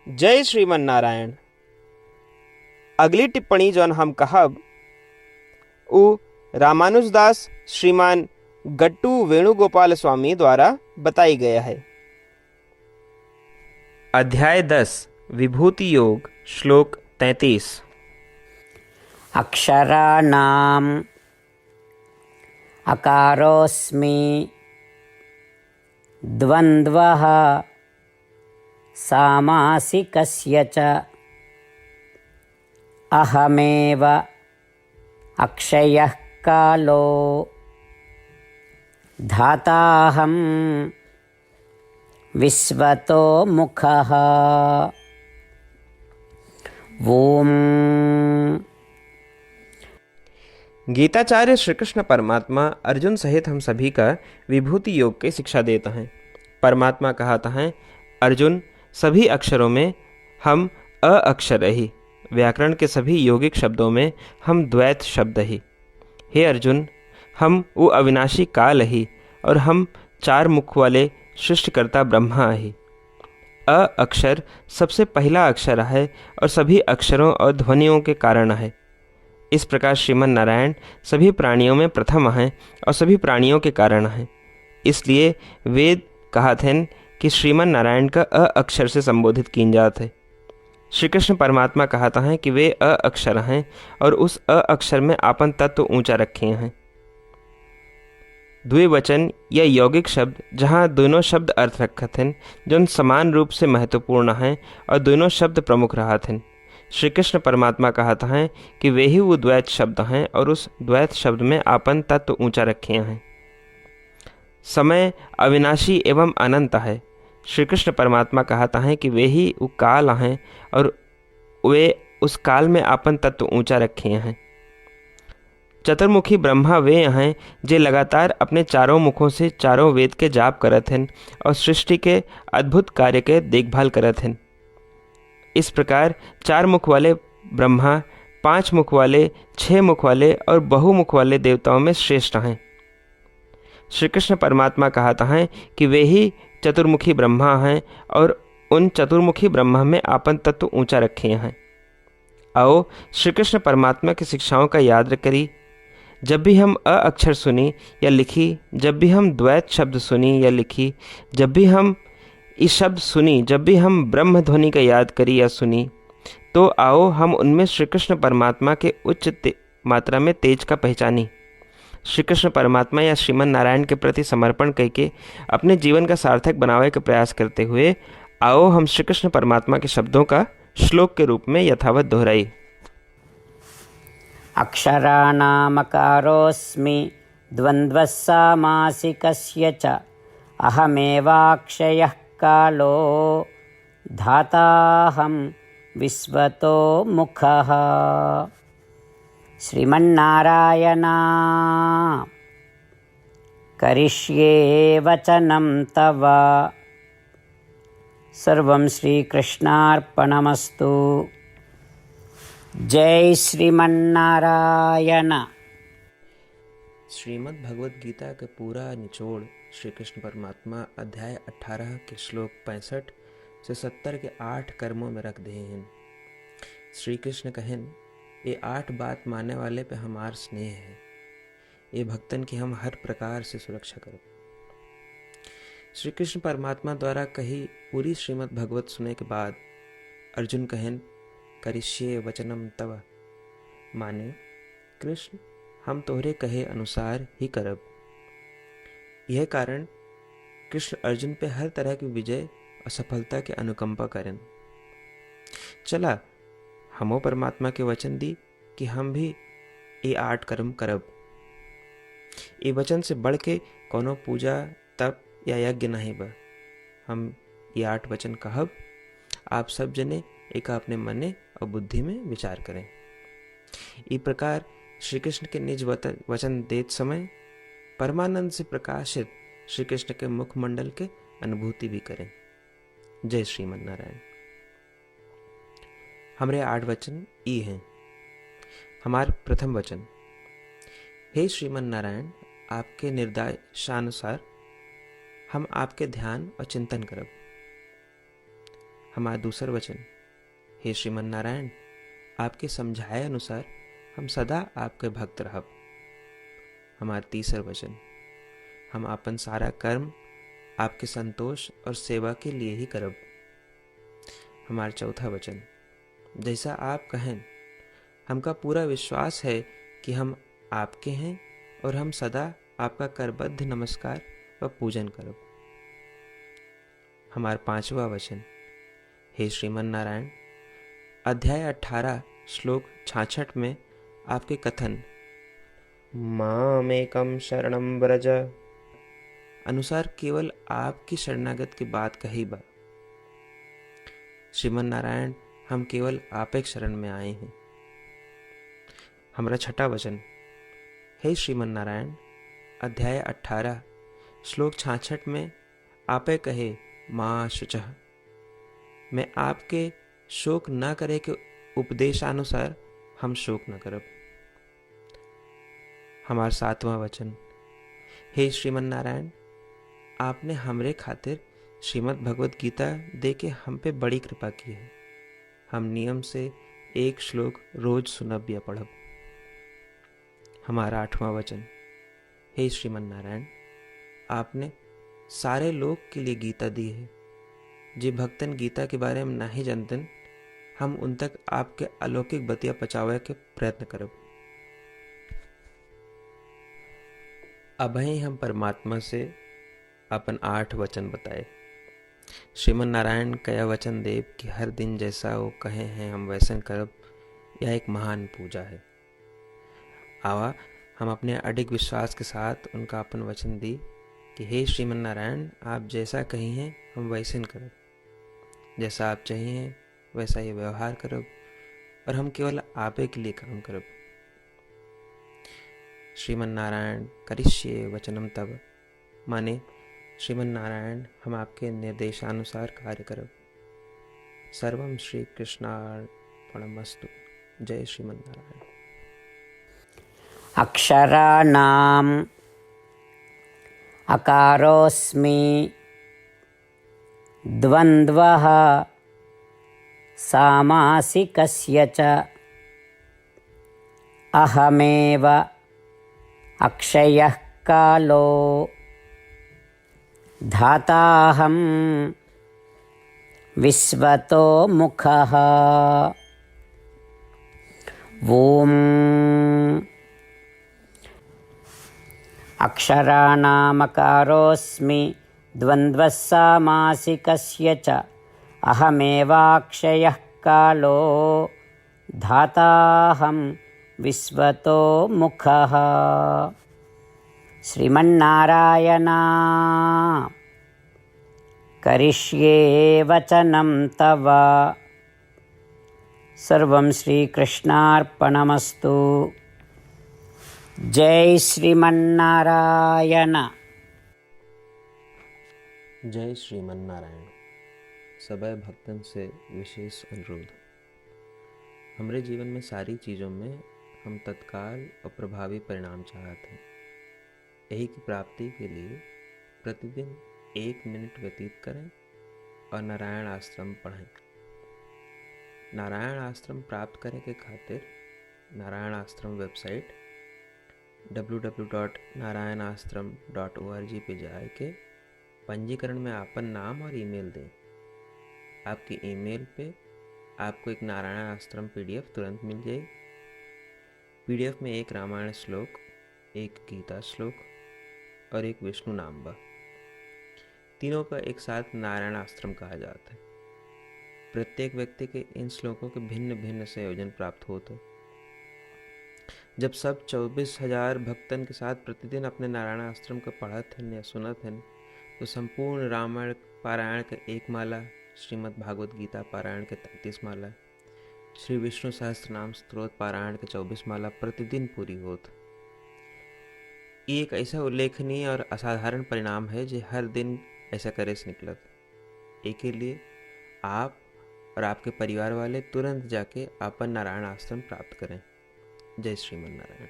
जय श्रीमन नारायण। अगली टिप्पणी जौन हम कहब उ रामानुजदास श्रीमान गट्टू वेणुगोपाल स्वामी द्वारा बताई गया है। अध्याय 10 विभूति योग श्लोक 33। अक्षराणाम् अकारोऽस्मि द्वन्द्वः सामासिकस्य च अहमेव अक्षयः कालो धाताहं विश्वतो मुखः। ओम। गीताचार्य श्री कृष्ण परमात्मा अर्जुन सहित हम सभी का विभूति योग की शिक्षा देता है। परमात्मा कहता है, अर्जुन सभी अक्षरों में हम अ अक्षर ही, व्याकरण के सभी यौगिक शब्दों में हम द्वैत शब्द ही। हे अर्जुन, हम वो अविनाशी काल ही और हम चार मुख वाले सृष्टिकर्ता ब्रह्मा ही। अ अक्षर सबसे पहला अक्षर है और सभी अक्षरों और ध्वनियों के कारण है। इस प्रकार श्रीमन नारायण सभी प्राणियों में प्रथम हैं और सभी प्राणियों के कारण हैं। इसलिए वेद कहते हैं कि श्रीमन नारायण का अ अक्षर से संबोधित की जात है। श्री कृष्ण परमात्मा कहता है कि वे अ अक्षर हैं और उस अ अक्षर में आपन तत्व ऊंचा रखे हैं। द्विवचन या यौगिक शब्द जहाँ दोनों शब्द अर्थ रखत हैं, जो समान रूप से महत्वपूर्ण हैं और दोनों शब्द प्रमुख रहत हैं। श्री कृष्ण परमात्मा कहता है कि वे ही वो द्वैत शब्द हैं और उस द्वैत शब्द में आपन तत्व ऊंचा रखे हैं। समय अविनाशी एवं अनंत है। श्री कृष्ण परमात्मा कहता है कि वे ही वो काल हैं और वे उस काल में आपन तत्व ऊंचा रखे हैं। चतुर्मुखी ब्रह्मा वे हैं जे लगातार अपने चारों मुखों से चारों वेद के जाप करत हैं और सृष्टि के अद्भुत कार्य के देखभाल करत हैं। इस प्रकार चार मुख वाले ब्रह्मा, पांच मुख वाले, छह मुख वाले और बहुमुख वाले देवताओं में श्रेष्ठ हैं। श्री कृष्ण परमात्मा कहता है कि वे ही चतुर्मुखी ब्रह्मा हैं और उन चतुर्मुखी ब्रह्मा में आपन तत्व ऊंचा रखे हैं। आओ श्री कृष्ण परमात्मा की शिक्षाओं का याद करी। जब भी हम अ अक्षर सुनी या लिखी, जब भी हम द्वैत शब्द सुनी या लिखी, जब भी हम इस शब्द सुनी, जब भी हम ब्रह्म ध्वनि का याद करी या सुनी, तो आओ हम उनमें श्री कृष्ण परमात्मा के उच्च मात्रा में तेज का पहचानी। श्री कृष्ण परमात्मा या श्रीमन नारायण के प्रति समर्पण करके अपने जीवन का सार्थक बनावे का प्रयास करते हुए आओ हम श्री कृष्ण परमात्मा के शब्दों का श्लोक के रूप में यथावत दोहराई। अक्षराणामकारोऽस्मि द्वन्द्वः सामासिकस्य च अहमेवाक्षयः कालो धाताहं विश्वतो मुखः। श्रीमन्नारायण करिष्ये वचनं तव। सर्वं श्रीकृष्णार्पणमस्तु। जय श्रीमन्नारायण। श्रीमद् भगवद गीता का पूरा निचोड़ श्री कृष्ण परमात्मा अध्याय 18 के श्लोक 65 से 70 के 8 कर्मों में रख दे हैं। श्री कृष्ण कहन, ये 8 बात मानने वाले पे हमार स्नेह है। ये भक्तन की हम हर प्रकार से सुरक्षा करो। श्री कृष्ण परमात्मा द्वारा कही पूरी श्रीमद् भगवत सुनने के बाद अर्जुन कहन, करिष्ये वचनम तव, माने कृष्ण हम तोहरे कहे अनुसार ही करब। यह कारण कृष्ण अर्जुन पे हर तरह की विजय और सफलता के अनुकंपा करें। चला हमो परमात्मा के वचन दी कि हम भी ये 8 कर्म करब। ये वचन से बढ़ के कोनो पूजा तप या यज्ञ नहीं बा। हम ये 8 वचन कहब, आप सब जने एक अपने मने और बुद्धि में विचार करें। इस प्रकार श्री कृष्ण के निज वचन देत समय परमानंद से प्रकाशित श्री कृष्ण के मुखमंडल के अनुभूति भी करें। जय श्रीमन नारायण। हमारे 8 वचन ई हैं। हमार प्रथम वचन, हे श्रीमन नारायण, आपके निर्देशानुसार हम आपके ध्यान और चिंतन करब। हमारा दूसर वचन, हे श्रीमन नारायण, आपके समझाए अनुसार हम सदा आपके भक्त रहब। हमारा तीसर वचन, हम अपन सारा कर्म आपके संतोष और सेवा के लिए ही करब। हमारा चौथा वचन, जैसा आप कहें, हमका पूरा विश्वास है कि हम आपके हैं और हम सदा आपका करबद्ध नमस्कार व पूजन करब। हमारा पांचवा वचन, हे श्रीमन नारायण, अध्याय 18 श्लोक 66 में आपके कथन मामेकम शरणम व्रज अनुसार केवल आपकी शरणागत की बात कही बा। श्रीमन नारायण, हम केवल आप एक शरण में आए हैं। हमारा छठा वचन, हे श्रीमन नारायण, अध्याय 18 श्लोक 66 में आपे कहे माँ शुचः, मैं आपके शोक न करे के उपदेशानुसार हम शोक न करब। हमारा सातवां वचन, हे श्रीमन नारायण, आपने हमरे खातिर श्रीमद् भगवत गीता दे के हम पे बड़ी कृपा की है। हम नियम से एक श्लोक रोज सुनब या पढ़ब। हमारा आठवां वचन, हे श्रीमन नारायण, आपने सारे लोग के लिए गीता दी है। जे भक्तन गीता के बारे में नहीं जानतन, हम उन तक आपके अलौकिक बतिया पहुंचावे के प्रयत्न करब। अबही हम परमात्मा से अपन 8 वचन बताए। श्रीमन नारायण कया वचन देव कि हर दिन जैसा वो कहे हैं हम वैसन करब, यह एक महान पूजा है। आवा हम अपने अडिग विश्वास के साथ उनका अपन वचन दी कि हे श्रीमन नारायण, आप जैसा कही हैं हम वैसन करब, जैसा आप चाहिए वैसा ही व्यवहार करब और हम केवल आपे के लिए काम करब। श्रीमन नारायण करिष्ये वचनम तब, माने श्रीमन नारायण हम आपके निर्देशानुसार कार्य करब। सर्वम श्री कृष्णार्पणमस्तु। जय श्रीमन नारायण। अक्षराणाम् अकारोऽस्मि द्वन्द्वः सामासिकस्य च अहमेव अक्षयः कालो धाताहं विश्वतो मुखः। ॐ अक्षराणामकारोऽस्मि द्वन्द्वः सामासिकस्य च अहमेवाक्षयः कालो धाताहं विश्वतो मुखः। श्रीमन्नारायण करिष्ये वचनं तव। सर्वं श्रीकृष्णार्पणमस्तु। जय श्रीमन्नारायण। जय श्रीमन नारायण। सबै भक्तन से विशेष अनुरोध, हमरे जीवन में सारी चीज़ों में हम तत्काल और प्रभावी परिणाम चाहते हैं। यही की प्राप्ति के लिए प्रतिदिन 1 मिनट व्यतीत करें और नारायण आश्रम पढ़ें। नारायण आश्रम प्राप्त करने के खातिर नारायण आश्रम वेबसाइट www.narayanashram.org पे जाके पंजीकरण में आपन नाम और ईमेल दें। आपकी ईमेल पे आपको एक नारायण आश्रम PDF तुरंत मिल जाएगी। PDF में एक रामायण श्लोक, एक गीता श्लोक और एक विष्णु नाम बा। तीनों का एक साथ नारायण आश्रम कहा जाता है। प्रत्येक व्यक्ति के इन श्लोकों के भिन्न भिन्न संयोजन प्राप्त होते। जब सब 24,000 भक्तन के साथ प्रतिदिन अपने नारायण आश्रम को पढ़त हैं या सुनत हैं, तो संपूर्ण रामायण पारायण के 1 माला, श्रीमद् भागवत गीता पारायण के 33 माला, श्री विष्णु सहस्त्रनाम स्तोत्र पारायण के 24 माला प्रतिदिन पूरी होत। ये एक ऐसा उल्लेखनीय और असाधारण परिणाम है जो हर दिन ऐसा करे से निकलत। एक के लिए आप और आपके परिवार वाले तुरंत जाके अपन नारायण आश्रम प्राप्त करें। जय श्रीमन नारायण।